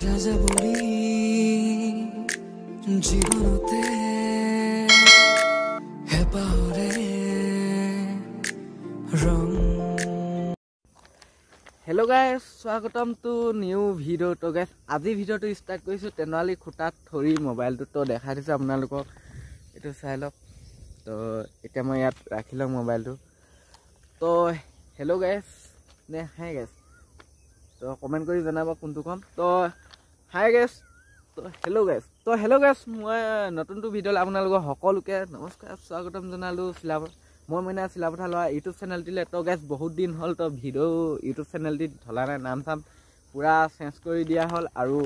ৰাজা বলি জীবনতে হেপাহৰে ৰং। Hello' guys, স্বাগতম টু নিউ ভিডিঅ'। তো গাইজ আজি ভিডিঅ'টো ষ্টাৰ্ট কৰিছোঁ তেনালী খুটাত ধৰি মোবাইলটো তো দেখাই দিছোঁ আপোনালোকক, এইটো চাই লওক। তো এতিয়া মই ইয়াত ৰাখি লওঁ মোবাইলটো। তো হেল্ল' গাইজ নে হাই গাইজ, তো কমেণ্ট কৰি জনাব কোনটো ক'ম। তো হাই গাইজ, তো হেল্ল' গাইজ, মই নতুনটো ভিডিঅ'লৈ আপোনালোকক সকলোকে নমস্কাৰ স্বাগতম জনালোঁ। মই মানে চিলাপথাৰ লোৱা ইউটিউব চেনেলটিলৈ। তো গাইজ বহুত দিন হ'ল, তো ভিডিঅ' ইউটিউব চেনেলটিত ধলা নাই, নাম চাম পূৰা চেঞ্জ কৰি দিয়া হ'ল। আৰু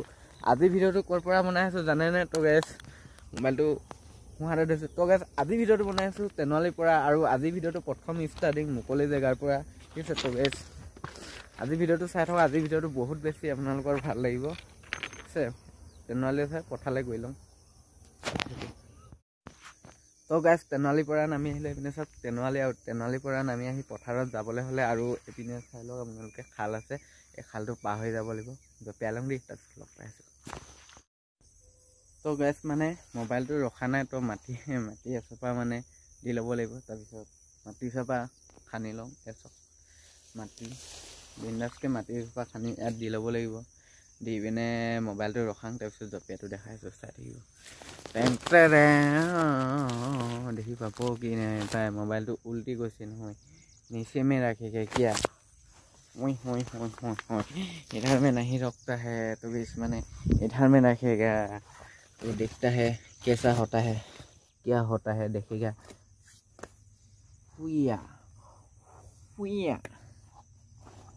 আজি ভিডিঅ'টো ক'ৰ পৰা বনাই আছোঁ জানেনে? তো গাইজ মোবাইলটো সোঁহাতে ধৰিছোঁ। তো গাইজ আজি ভিডিঅ'টো বনাই আছোঁ তেনালীৰ পৰা, আৰু আজি ভিডিঅ'টো প্ৰথম ষ্টাৰ্টিং মুকলি জেগাৰ পৰা, ঠিক আছে? তো গাইজ আজি ভিডিঅ'টো চাই থকা, আজি ভিডিঅ'টো বহুত বেছি আপোনালোকৰ ভাল লাগিব, ঠিক আছে? তেনালী চাই পথাৰলৈ গৈ লওঁ। তো গাইজ তেনালীৰ পৰা নামি আহিলে এইপিনে চাওক তেনালী, আৰু তেনালীৰ পৰা নামি আহি পথাৰত যাবলৈ হ'লে আৰু এইপিনে চাই লওক আপোনালোকে খাল আছে, এই খালটো পাৰ হৈ যাব লাগিব। জপিয়াই লওঁ দেই, তাৰপিছত লগ পাই আছোঁ। তো গাইজ মানে মোবাইলটো ৰখা নাই, তো মাটি এচপা মানে দি ল'ব লাগিব। তাৰপিছত মাটি চপা খান্দি লওঁ, এচপ মাটি বিন্দাছকৈ মাটি এচপা খান্দি ইয়াত দি ল'ব লাগিব। দি পিনে মোবাইলটো ৰখাং, তাৰপিছত জপিয়াটো দেখাই আছোঁ, চাই থাকিব। দেখি পাব কি নাই তাই মোবাইলটো উল্টি গৈছে নহয়, नीचे में रखेगा क्या? इधर में नहीं रखता है, तो इस मैंने इधर में रखेगा तो देखता है कैसा होता है, क्या होता है देखेगा। हुआ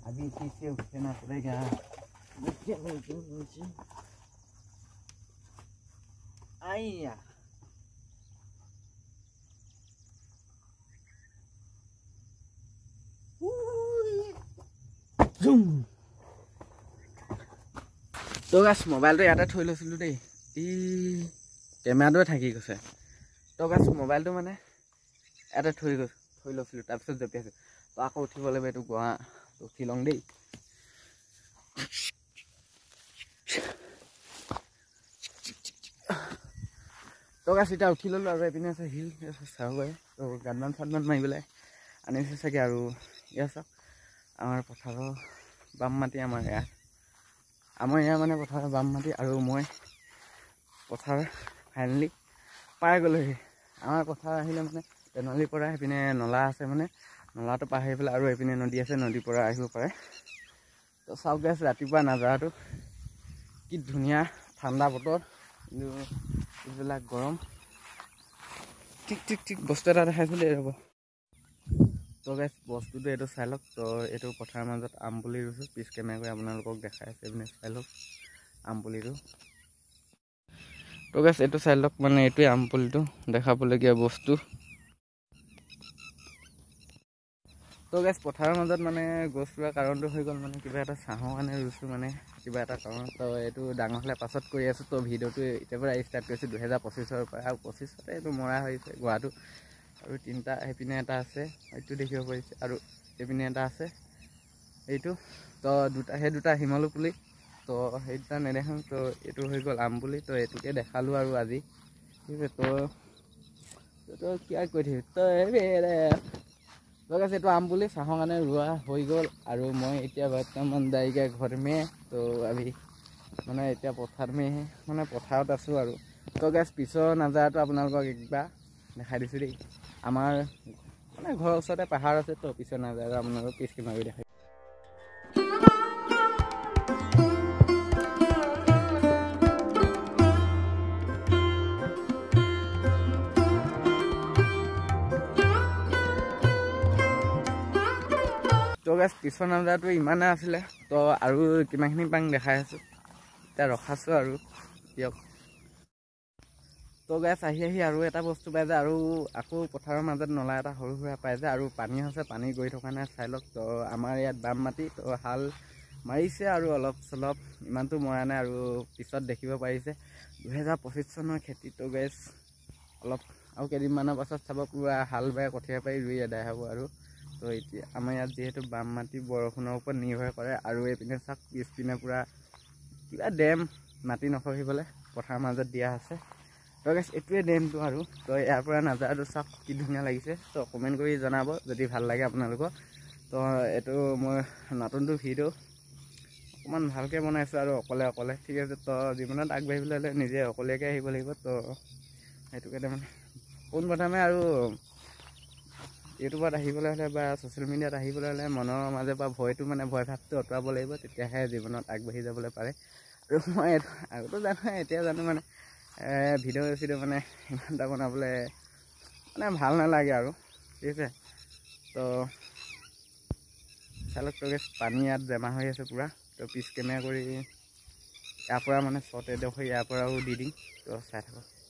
अभी पीछे उठना पड़ेगा। आइया তো গাছ মোবাইলটো ইয়াতে থৈ লৈছিলোঁ দেই, কেমেৰাটোৱে থাকি গৈছে। তো গাছ মোবাইলটো মানে ইয়াতে থৈ লৈছিলোঁ, তাৰপিছত জপিয়াইছোঁ। তো আকৌ উঠিব লাগিব, এইটো গুৱা উঠি লওঁ দেই। তো গাছ এতিয়া উঠি ল'লোঁ, আৰু এইপিনে আছে শিল চাহগৈ। তো গানমান চানমান মাৰি পেলাই আনিছে চাগে। আৰু ইয়াত চাওক আমাৰ পথাৰৰ বাম মাটি, আমাৰ ইয়াৰ মানে পথাৰৰ বাম মাটি। আৰু মই পথাৰ ফাইনেলি পাই গ'লোহি। আমাৰ পথাৰ আহিলে মানে তেনালীৰ পৰা সেইপিনে নলা আছে, মানে নলাটো পাৰ আহি পেলাই আৰু এইপিনে নদী আছে, নদীৰ পৰা আহিব পাৰে। তো চাওক গাইছ ৰাতিপুৱা নাজাৰাটো কি ধুনীয়া ঠাণ্ডা বতৰ, কিন্তু এইবিলাক গৰম। ঠিক বস্তু এটা দেখাইছিলোঁ, এই ৰ'ব। তো গাইছ বস্তুটো এইটো চাই লওক। তো এইটো পথাৰৰ মাজত আম পুলি ৰুইছোঁ, পিছ কেমেৰা কৰি আপোনালোকক দেখাই আছে, এইপিনে চাই লওক আম পুলিটো। তো গাইছ এইটো চাই লওক, মানে এইটোৱে আম পুলিটো দেখাবলগীয়া বস্তু। তো গাইছ পথাৰৰ মাজত মানে গছ ৰোৱা কাৰণটো হৈ গ'ল, মানে কিবা এটা ছাঁহৰ কাৰণে ৰুইছোঁ, মানে কিবা এটা কাৰণত। তো এইটো ডাঙৰ হ'লে পাছত কৰি আছোঁ। তো ভিডিঅ'টো এতিয়াৰ পৰা ষ্টাৰ্ট কৰিছোঁ 2025 পৰা, আৰু 25তে এইটো মৰা হৈছে গোৱাটো। আৰু তিনিটা সেইপিনে এটা আছে, এইটো দেখিব পাৰিছে, আৰু এইপিনে এটা আছে এইটো। তো সেই দুটা শিমলু পুলি, তো সেই দুটা নেদেখাওঁ। তো এইটো হৈ গ'ল আম পুলি, তো এইটোকে দেখালোঁ আৰু আজি, ঠিক আছে? তো কিয় কৈ থাকিম, তো এইটো আম পুলি চাহৰ কাৰণে ৰোৱা হৈ গ'ল। আৰু মই এতিয়া বৰ্তমান যায়গৈ ঘৰ মে, তো আমি মানে এতিয়া পথাৰ মেহে, মানে পথাৰত আছোঁ আৰু। তো গাইছ পিছৰ নাজাৰাটো আপোনালোকক একবাৰ দেখাই দিছোঁ দেই। আমাৰ মানে ঘৰৰ ওচৰতে পাহাৰ আছে, তো পিছৰ নাজাৰা আপোনালোকক পিছ মাৰি দেখাই। তো গাইছ পিছৰ নাজাৰাটো ইমানে আছিলে, তো আৰু কিমানখিনি পাং দেখাই আছোঁ, এতিয়া ৰখাছোঁ আৰু দিয়ক। তো গাইছ আহি আৰু এটা বস্তু পাই যায়, আৰু আকৌ পথাৰৰ মাজত নলা এটা সৰু সুৰা পাই যায়, আৰু পানী হৈছে, পানী গৈ থকা নাই, চাই লওক। তো আমাৰ ইয়াত বাম মাটি, তো হাল মাৰিছে আৰু অলপ চলপ, ইমানটো মৰা নাই। আৰু পিছত দেখিব পাৰিছে 2025 চনৰ খেতি। তো গাইছ অলপ আৰু কেইদিনমানৰ পাছত চাব পূৰা হাল বাই কঠীয়া পাৰি ৰুই আদায় হ'ব। আৰু তো এতিয়া আমাৰ ইয়াত যিহেতু বাম মাটি বৰষুণৰ ওপৰত নিৰ্ভৰ কৰে, আৰু এইপিনে চাওক পিছপিনে পূৰা কিবা ডেম মাটি নখহিবলৈ পথাৰৰ মাজত দিয়া আছে তো গাইছ এইটোৱে ডেমটো আৰু তো ইয়াৰ পৰা নাজাৰটো চাওক কি ধুনীয়া লাগিছে তো কমেণ্ট কৰি জনাব যদি ভাল লাগে আপোনালোকক তো এইটো মই নতুনটো ভিডিঅ' অকণমান ভালকৈ বনাইছোঁ আৰু অকলে ঠিক আছে তো জীৱনত আগবাঢ়িবলৈ হ'লে নিজে অকলীয়াকৈ আহিব লাগিব তো সেইটো কাৰণে মানে পোনপ্ৰথমে আৰু ইউটিউবত আহিবলৈ হ'লে বা ছ'চিয়েল মিডিয়াত আহিবলৈ হ'লে মনৰ মাজে পৰা ভয়টো মানে ভয় ভাৱটো আঁতৰাব লাগিব তেতিয়াহে জীৱনত আগবাঢ়ি যাবলৈ পাৰে আৰু মই আগতো জানো এতিয়া জানো মানে ভিডিঅ' মানে ইমান এটা বনাবলৈ মানে ভাল নালাগে আৰু ঠিক আছে তো চালক টগেছ পানী ইয়াত জমা হৈ আছে পূৰা তো পিছ কেমেৰা কৰি ইয়াৰ পৰা মানে শ্বৰ্ট এডোখৰ ইয়াৰ পৰাও দি দিম তো চাই থাকক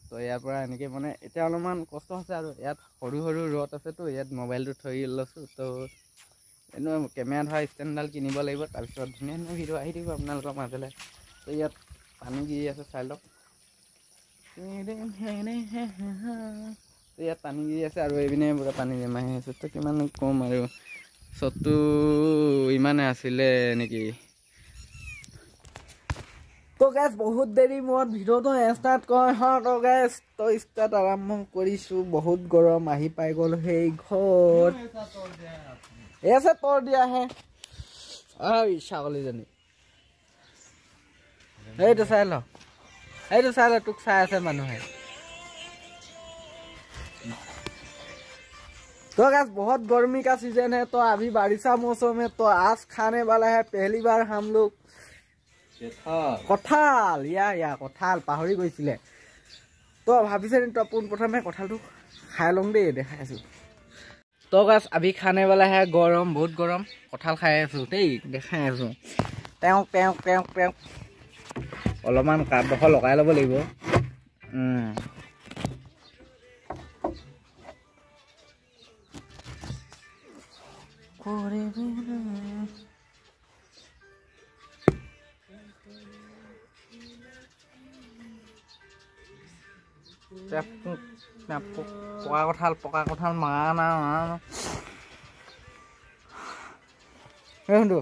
তো ইয়াৰ পৰা এনেকৈ মানে এতিয়া অলপমান কষ্ট হৈছে আৰু ইয়াত সৰু সৰু ৰড আছেতো ইয়াত মোবাইলটো থৈ লৈছোঁ তো এনেও কেমেৰা ধৰা ষ্টেণ্ডডাল কিনিব লাগিব তাৰপিছত ধুনীয়া ধুনীয়া ভিডিঅ' আহি থাকিব আপোনালোকৰ মাজলৈ তো ইয়াত পানী গিৰি আছে চাই লওক তো ইয়াত পানী গিৰি আছে আৰু এইপিনে পুৰা পানী জমা হৈ আছে তো কিমান কম আৰু শ্বটটো ইমানে আছিলে নেকি তো গেছ বহুত দেৰি মূৰত ভিডিঅ'টো ষ্টাৰ্ট কৰা হয় তো গেছ তো ষ্টাৰ্ট আৰম্ভ কৰিছোঁ বহুত গৰম আহি পাই গ'ল সেই ঘৰত এই আছে তৰ দিয়াহে ছাগলীজনী এইটো চাই ল তোক চাই আছে মানুহে तो गैस बहुत गर्मी का सीजन है तो अभी बारिशा मौसम है तो आज खाने वाला है पहली बार हम लोग कठाल या कठाल पाहरी गई तो भाभी तो पोनप्रथमे कठाल खाई लूँ दे देखा तो गैस अभी खाने वाला है गरम बहुत गरम कठाल खाई देखा अलमान काटडोखर लगाई लब लगे পকা কঠাল মাৰা না শুনটো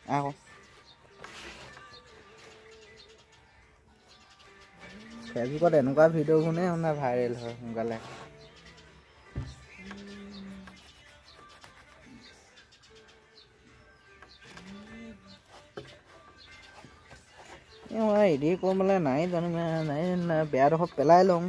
আকৌ ফেচবুকত এনেকুৱা ভিডিঅ' শুনে শুনা ভাইৰেল হয় সোনকালে হেৰি কৰিবলৈ নাই জানো নাই বেয়াডোখৰ পেলাই লওঁ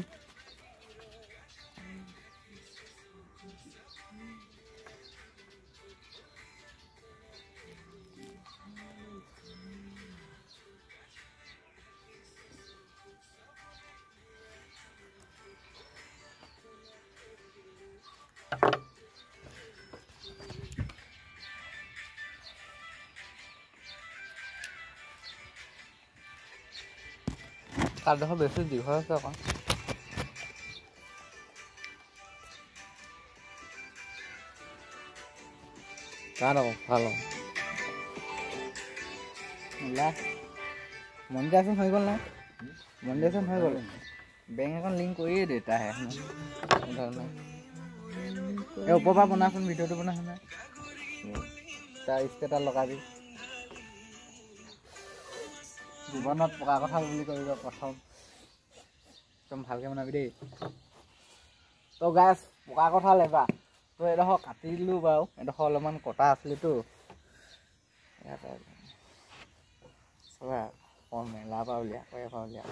কাঠডোখৰ বেছি দীঘল আছে আকৌ কাঠ আকৌ ভাল মনিটাইজেশ্যন হৈ গ'ল নাই মনিটাইজেশ্যন হৈ গ'ল বেংক একাউণ্ট লিংক কৰিয়ে দে তাহে এই ওপৰৰ পৰা বনাচোন ভিডিঅ'টো বনাচোন তাৰ ষ্টেটাছ লগাবি জীৱনত পকা কঠাল বুলি কৰিব প্ৰথম একদম ভালকৈ বনাবি দেই তো গাছ পকা কঠাল এবাৰ তো এইডোখৰ কাটি দিলোঁ বাৰু এইডোখৰ অলপমান কটা আছিলেতো চব মেলা পৰা উলিয়া কয়ে পৰা উলিয়া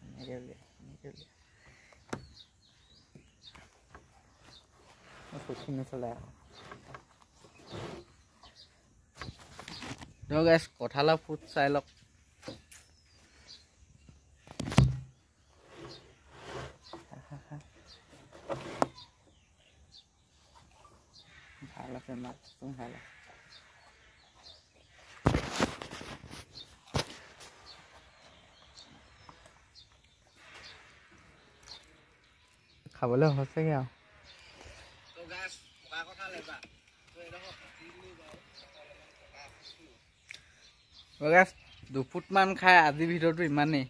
এনেকৈ উলিয়া চলাই তো গাইছ কঁঠালৰ ফুট চাই লওক ভাল আছে মাছ ভাল আছে খাবলৈ হৈছেগে আৰু দুফুটমান খাই আজিৰ ভিডিঅ'টো ইমানেই